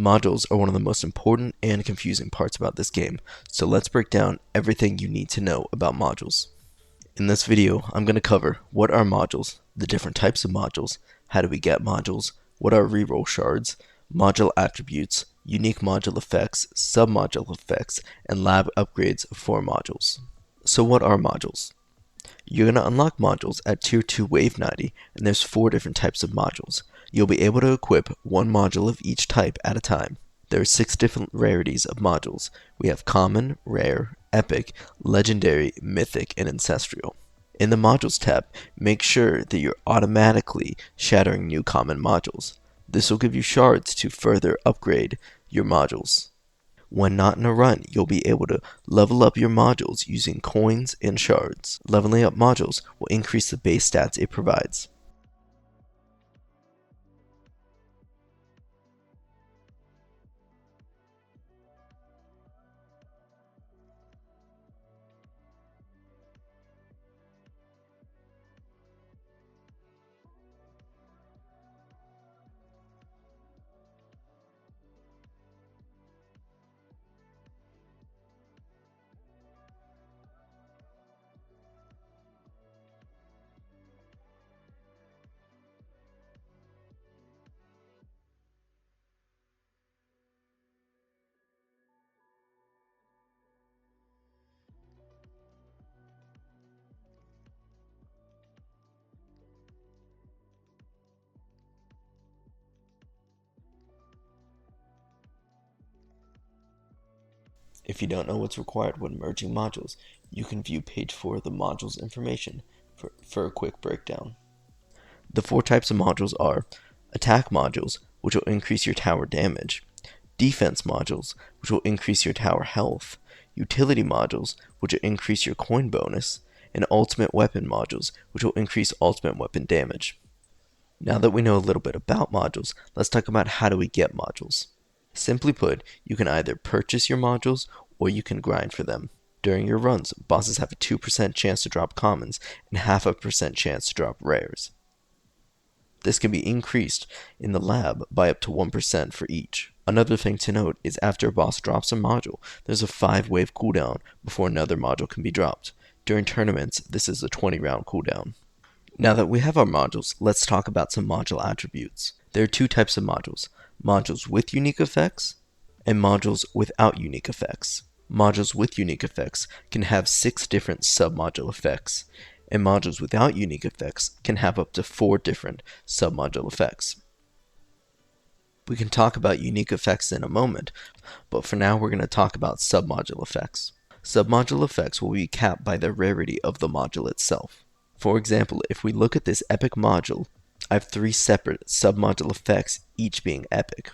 Modules are one of the most important and confusing parts about this game, so let's break down everything you need to know about modules. In this video, I'm going to cover what are modules, the different types of modules, how do we get modules, what are reroll shards, module attributes, unique module effects, submodule effects, and lab upgrades for modules. So what are modules? You're going to unlock modules at Tier 2 Wave 90, and there's 4 different types of modules. You'll be able to equip one module of each type at a time. There are 6 different rarities of modules. We have Common, Rare, Epic, Legendary, Mythic, and Ancestral. In the Modules tab, make sure that you're automatically shattering new common modules. This will give you shards to further upgrade your modules. When not in a run, you'll be able to level up your modules using coins and shards. Leveling up modules will increase the base stats it provides. If you don't know what's required when merging modules, you can view page 4 of the modules information for a quick breakdown. The 4 types of modules are attack modules, which will increase your tower damage, defense modules, which will increase your tower health, utility modules, which will increase your coin bonus, and ultimate weapon modules, which will increase ultimate weapon damage. Now that we know a little bit about modules, let's talk about how do we get modules. Simply put, you can either purchase your modules or you can grind for them. During your runs, bosses have a 2% chance to drop commons and 0.5% chance to drop rares. This can be increased in the lab by up to 1% for each. Another thing to note is after a boss drops a module, there's a 5-wave cooldown before another module can be dropped. During tournaments, this is a 20-round cooldown. Now that we have our modules, let's talk about some module attributes. There are 2 types of modules: modules with unique effects and modules without unique effects. Modules with unique effects can have 6 different submodule effects, and modules without unique effects can have up to 4 different submodule effects. We can talk about unique effects in a moment, but for now we're going to talk about submodule effects. Submodule effects will be capped by the rarity of the module itself. For example, if we look at this epic module, I have 3 separate submodule effects, each being epic.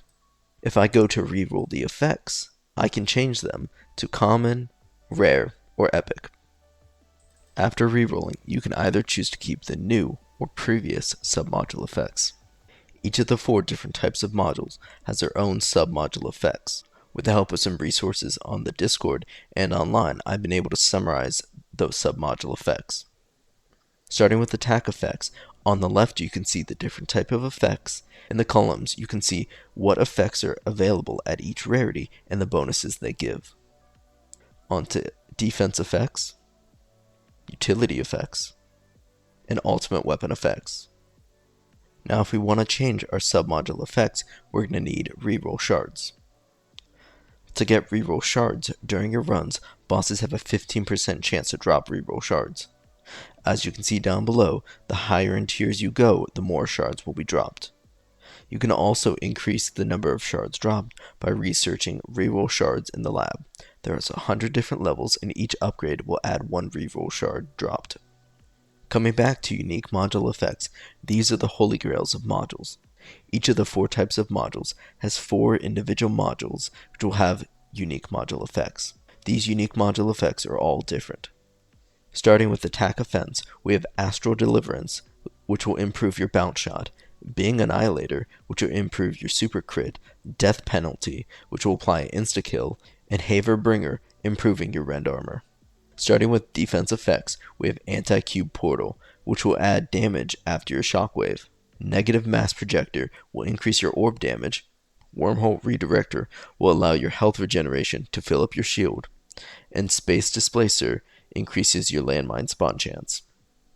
If I go to reroll the effects, I can change them to common, rare, or epic. After rerolling, you can either choose to keep the new or previous submodule effects. Each of the 4 different types of modules has their own submodule effects. With the help of some resources on the Discord and online, I've been able to summarize those submodule effects. Starting with attack effects, on the left you can see the different type of effects. In the columns you can see what effects are available at each rarity and the bonuses they give. On to defense effects, utility effects, and ultimate weapon effects. Now if we want to change our submodule effects, we're going to need reroll shards. To get reroll shards during your runs, bosses have a 15% chance to drop reroll shards. As you can see down below, the higher in tiers you go, the more shards will be dropped. You can also increase the number of shards dropped by researching reroll shards in the lab. There are 100 different levels and each upgrade will add 1 reroll shard dropped. Coming back to unique module effects, these are the holy grails of modules. Each of the 4 types of modules has 4 individual modules which will have unique module effects. These unique module effects are all different. Starting with attack offense, we have Astral Deliverance, which will improve your bounce shot, Being Annihilator, which will improve your super crit, Death Penalty, which will apply insta-kill, and Haver Bringer, improving your rend armor. Starting with defense effects, we have Anti-Cube Portal, which will add damage after your shockwave. Negative Mass Projector will increase your orb damage. Wormhole Redirector will allow your health regeneration to fill up your shield, and Space Displacer increases your landmine spawn chance.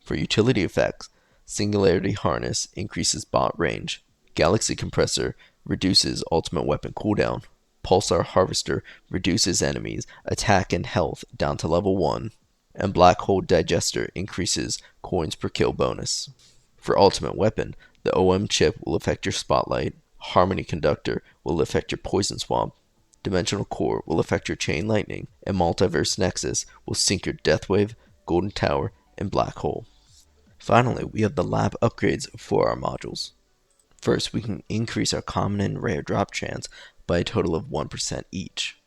For utility effects, Singularity Harness increases bot range, Galaxy Compressor reduces ultimate weapon cooldown, Pulsar Harvester reduces enemies' attack and health down to level 1, and Black Hole Digester increases coins per kill bonus. For ultimate weapon, the OM chip will affect your spotlight, Harmony Conductor will affect your poison swamp, Dimensional Core will affect your chain lightning, and Multiverse Nexus will sink your Deathwave, Golden Tower, and Black Hole. Finally, we have the lab upgrades for our modules. First, we can increase our common and rare drop chance by a total of 1% each.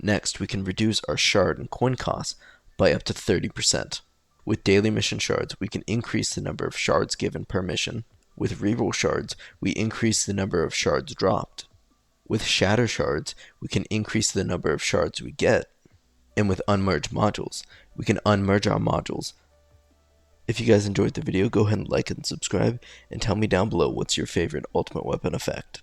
Next, we can reduce our shard and coin costs by up to 30%. With daily mission shards, we can increase the number of shards given per mission. With reroll shards, we increase the number of shards dropped. With shatter shards, we can increase the number of shards we get. And with unmerged modules, we can unmerge our modules. If you guys enjoyed the video, go ahead and like and subscribe, and tell me down below what's your favorite ultimate weapon effect.